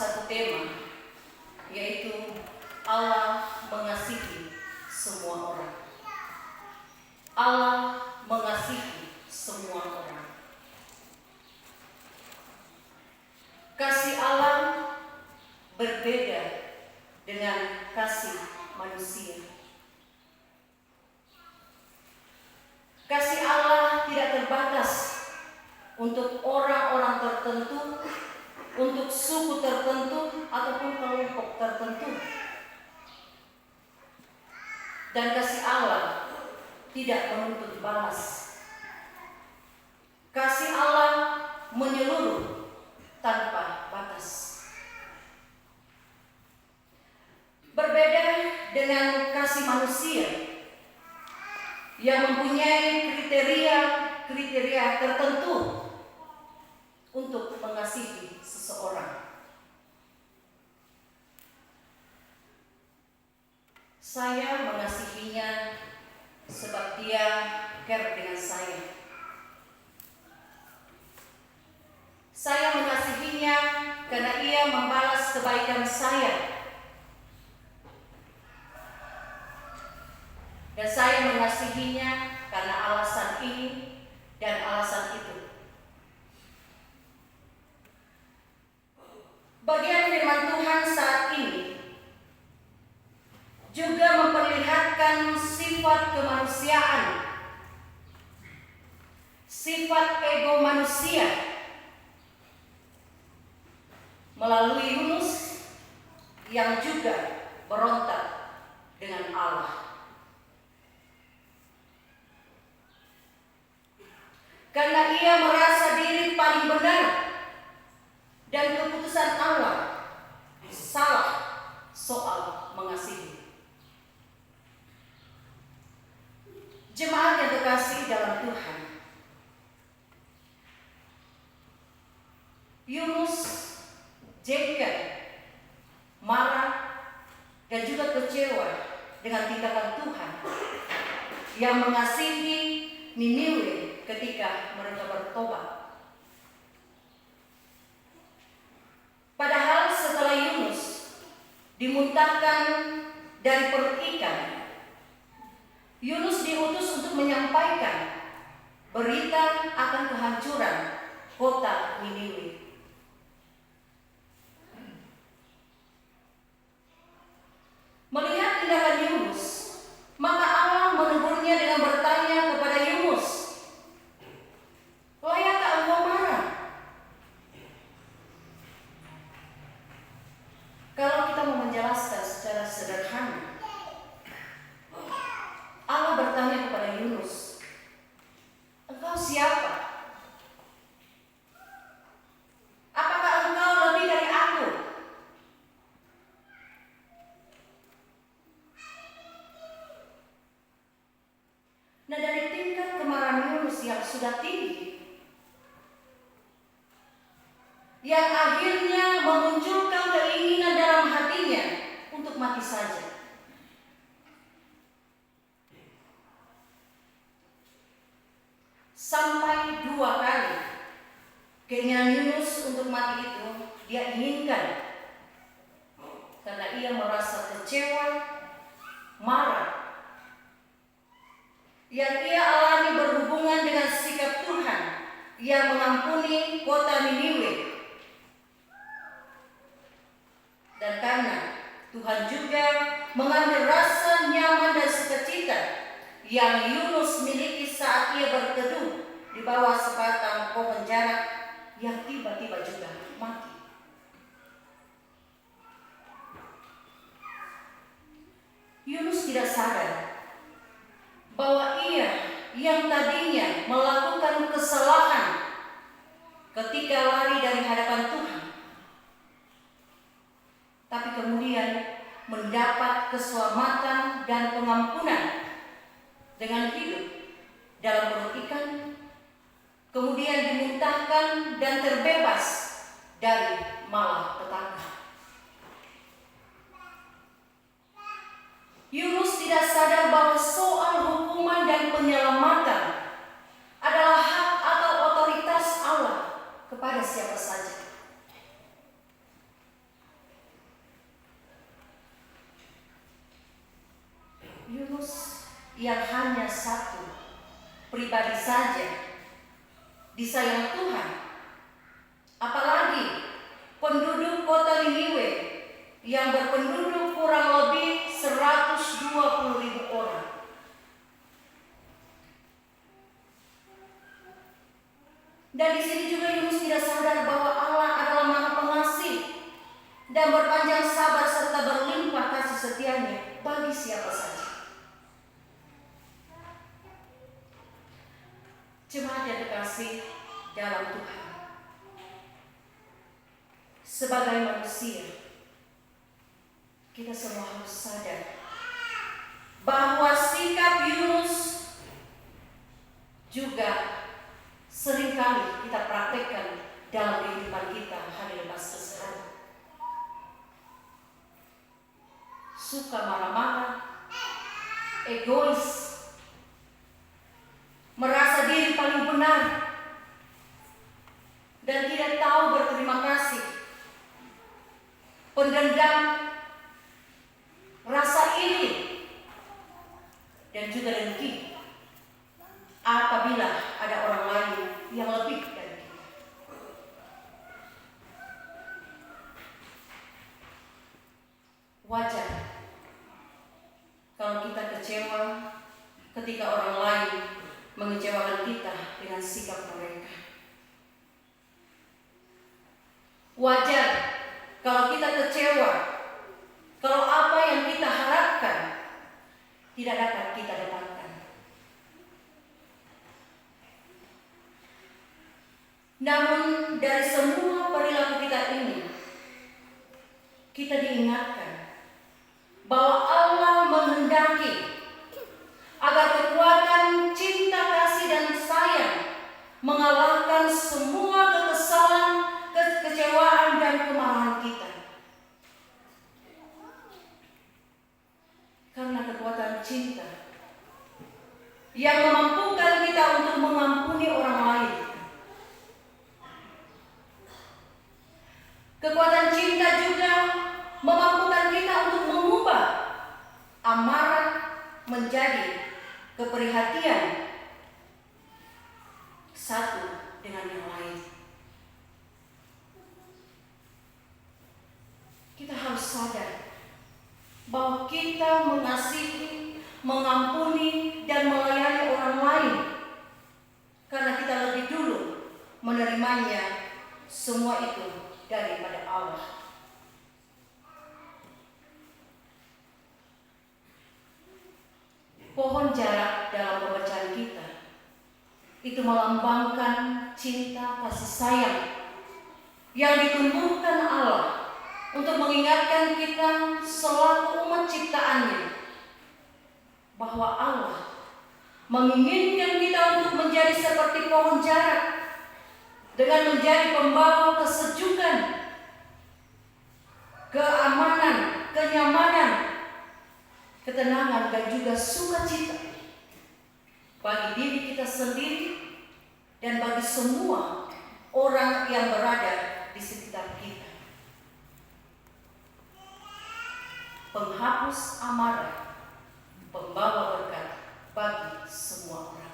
satu tema, yaitu Allah mengasihi semua orang. Allah mengasihi semua orang. Kasih Allah berbeda dengan kasih manusia. Kasih Allah tidak terbatas untuk orang-orang tertentu, untuk suku tertentu, ataupun kelompok tertentu. Dan kasih Allah tidak menuntut balas. Kasih Allah menyeluruh tanpa batas. Berbeda dengan kasih manusia yang mempunyai kriteria tertentu untuk mengasihi seseorang. Saya mengasihinya sebab dia care dengan saya. Saya mengasihinya karena ia membalas kebaikan saya. Dan saya mengasihinya karena alasan ini dan alasan itu. Bagian firman Tuhan saat ini juga memperlihatkan sifat kemanusiaan, sifat ego manusia melalui Yunus yang juga berontak dengan Allah. Karena ia merasa diri paling benar dan keputusan Allah salah soal mengasihi. Jemaat yang terkasih dalam Tuhan, Yunus jengkel, marah, dan juga kecewa dengan tindakan Tuhan yang mengasihi Niniwe ketika mereka bertobat. Padahal setelah Yunus dimuntahkan dari perut ikan, Yunus diutus untuk menyampaikan berita akan kehancuran kota Niniwe. Melihat tindakan Yunus, maka Allah menegurnya dengan bertanya kepada Yunus, "Layakkah engkau marah?" Kalau kita mau menjelaskan secara sederhana, Allah bertanya kepada Yunus, "Engkau siapa? Apakah engkau lebih dari aku?" Nah, dari tingkat kemarahan Yunus yang sudah tinggi, yang akhirnya memunculkan keinginan dalam hatinya untuk mati saja. Sampai 2 kali keinginan Yunus untuk mati itu dia inginkan, karena ia merasa kecewa, marah, yang ia alami berhubungan dengan sikap Tuhan yang mengampuni kota Niniwe. Dan karena Tuhan juga mengambil rasa nyaman dan sukacita yang Yunus miliki saat ia berteduh di bawah sebatang pohon jarak yang tiba-tiba juga mati. Yunus tidak sadar bahwa ia yang tadinya melakukan kesalahan ketika lari dari hadapan Tuhan, tapi kemudian mendapat keselamatan dan pengampunan dengan hidup dalam perut ikan, kemudian dimuntahkan dan terbebas dari malapetaka. Yunus tidak sadar bahwa soal hukuman dan penyelamatan adalah hak atau otoritas Allah kepada siapa saja. pribadi saja disayang Tuhan, apalagi penduduk kota Niniwe yang berpenduduk kurang lebih 120.000 orang. Dan di sini juga Yunus tidak sadar bahwa Allah adalah Maha Pengasih dan berpanjang sabar serta berlimpah kasih setianya bagi siapa saja. Jemaat yang terkasih dalam Tuhan, sebagai manusia, kita semua harus sadar bahwa sikap Yunus juga seringkali kita praktekkan dalam kehidupan kita hari lepas hari. Suka marah-marah, egois, merasa diri paling benar, dan tidak tahu berterima kasih, pendendam, rasa iri, dan juga dengki apabila ada orang lain yang lebih dari kita. Wajar kalau kita kecewa ketika orang lain mengecewakan kita dengan sikap mereka. Wajar kalau kita kecewa kalau apa yang kita harapkan tidak dapat kita dapatkan. Namun dari semua perilaku kita ini, kita diingatkan bahwa Allah menghendaki agar kekuatan cinta kasih dan sayang mengalahkan semua kekesalan, kekecewaan dan kemarahan kita. Karena kekuatan cinta yang memampukan kita untuk mengampuni orang lain. Kekuatan cinta juga memampukan kita untuk mengubah amarah menjadi keprihatinan satu dengan yang lain. Kita harus sadar bahwa kita mengasihi, mengampuni, dan melayani orang lain karena kita lebih dulu menerimanya semua itu daripada Allah. Pohon jarak dalam pembacaan kita itu melambangkan cinta kasih sayang yang ditumbuhkan Allah untuk mengingatkan kita selaku umat ciptaannya bahwa Allah menginginkan kita untuk menjadi seperti pohon jarak dengan menjadi pembawa kesejukan, keamanan, kenyamanan, ketenangan, dan juga sukacita bagi diri kita sendiri dan bagi semua orang yang berada di sekitar kita. Penghapus amarah, pembawa berkat bagi semua orang.